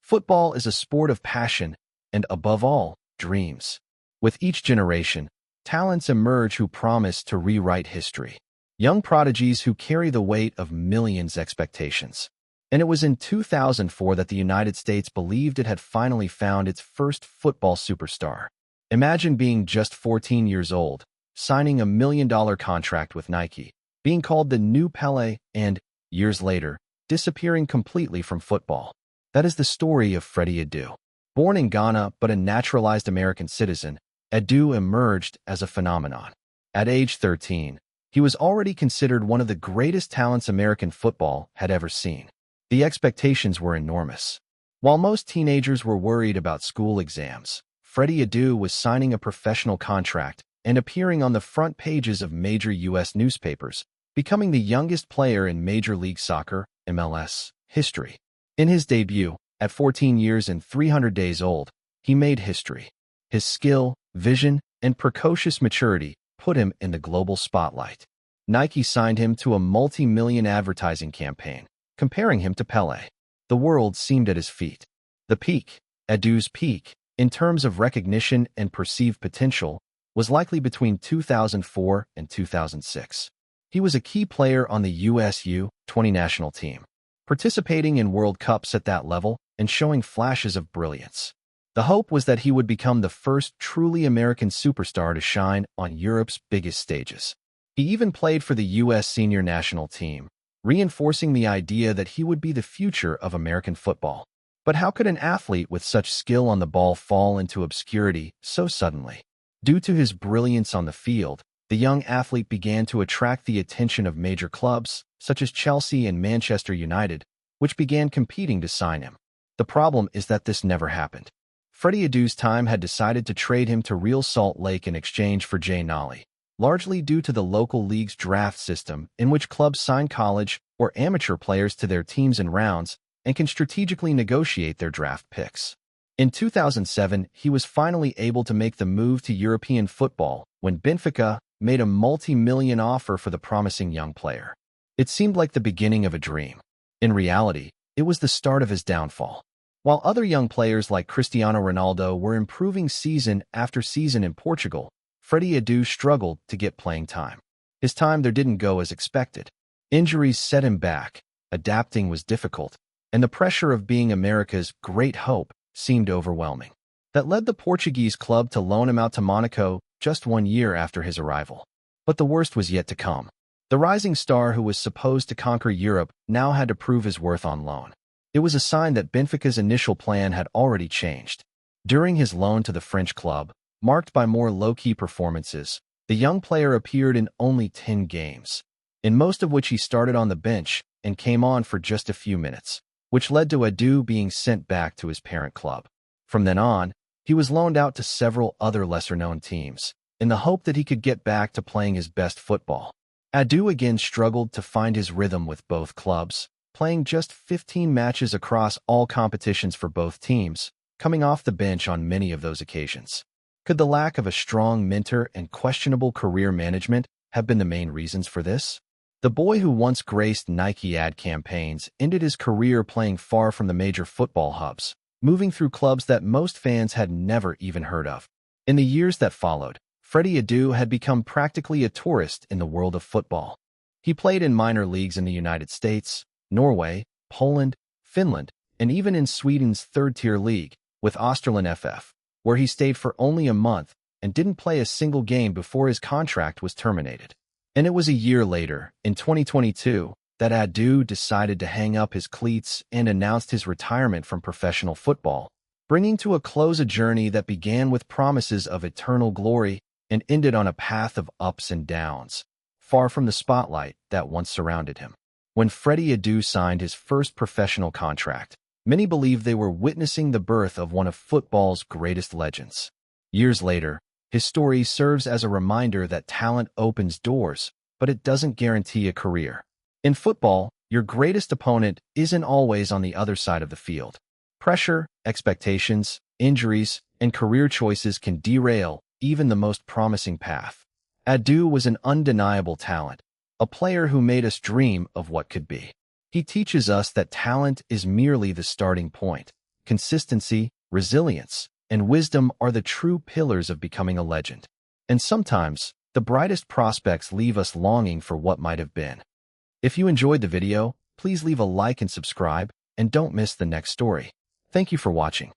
Football is a sport of passion and, above all, dreams. With each generation, talents emerge who promise to rewrite history. Young prodigies who carry the weight of millions' expectations. And it was in 2004 that the United States believed it had finally found its first football superstar. Imagine being just 14 years old, signing a $1 million contract with Nike, being called the new Pelé, and, years later, disappearing completely from football. That is the story of Freddie Adu. Born in Ghana but a naturalized American citizen, Adu emerged as a phenomenon. At age 13, he was already considered one of the greatest talents American football had ever seen. The expectations were enormous. While most teenagers were worried about school exams, Freddie Adu was signing a professional contract and appearing on the front pages of major U.S. newspapers, becoming the youngest player in Major League Soccer (MLS) history. In his debut, at 14 years and 300 days old, he made history. His skill, vision, and precocious maturity put him in the global spotlight. Nike signed him to a multi-million advertising campaign, comparing him to Pelé. The world seemed at his feet. The peak, Adu's peak, in terms of recognition and perceived potential, was likely between 2004 and 2006. He was a key player on the US U-20 national team, participating in World Cups at that level and showing flashes of brilliance. The hope was that he would become the first truly American superstar to shine on Europe's biggest stages. He even played for the U.S. senior national team, reinforcing the idea that he would be the future of American football. But how could an athlete with such skill on the ball fall into obscurity so suddenly? Due to his brilliance on the field, the young athlete began to attract the attention of major clubs, such as Chelsea and Manchester United, which began competing to sign him. The problem is that this never happened. Freddie Adu's time had decided to trade him to Real Salt Lake in exchange for Jay Nolly, largely due to the local league's draft system in which clubs sign college or amateur players to their teams in rounds and can strategically negotiate their draft picks. In 2007, he was finally able to make the move to European football when Benfica made a multi-million offer for the promising young player. It seemed like the beginning of a dream. In reality, it was the start of his downfall. While other young players like Cristiano Ronaldo were improving season after season in Portugal, Freddie Adu struggled to get playing time. His time there didn't go as expected. Injuries set him back, adapting was difficult, and the pressure of being America's great hope seemed overwhelming. That led the Portuguese club to loan him out to Monaco just 1 year after his arrival. But the worst was yet to come. The rising star who was supposed to conquer Europe now had to prove his worth on loan. It was a sign that Benfica's initial plan had already changed. During his loan to the French club, marked by more low-key performances, the young player appeared in only 10 games, in most of which he started on the bench and came on for just a few minutes, which led to Adu being sent back to his parent club. From then on, he was loaned out to several other lesser-known teams, in the hope that he could get back to playing his best football. Adu again struggled to find his rhythm with both clubs, playing just 15 matches across all competitions for both teams, coming off the bench on many of those occasions. Could the lack of a strong mentor and questionable career management have been the main reasons for this? The boy who once graced Nike ad campaigns ended his career playing far from the major football hubs, moving through clubs that most fans had never even heard of. In the years that followed, Freddie Adu had become practically a tourist in the world of football. He played in minor leagues in the United States, Norway, Poland, Finland, and even in Sweden's third-tier league, with Österlen FF, where he stayed for only a month and didn't play a single game before his contract was terminated. And it was a year later, in 2022, that Adu decided to hang up his cleats and announced his retirement from professional football, bringing to a close a journey that began with promises of eternal glory and ended on a path of ups and downs, far from the spotlight that once surrounded him. When Freddie Adu signed his first professional contract, many believed they were witnessing the birth of one of football's greatest legends. Years later, his story serves as a reminder that talent opens doors, but it doesn't guarantee a career. In football, your greatest opponent isn't always on the other side of the field. Pressure, expectations, injuries, and career choices can derail even the most promising path. Adu was an undeniable talent, a player who made us dream of what could be. He teaches us that talent is merely the starting point. consistency, resilience, and wisdom are the true pillars of becoming a legend. And sometimes, the brightest prospects leave us longing for what might have been. If you enjoyed the video, please leave a like and subscribe, and don't miss the next story. Thank you for watching.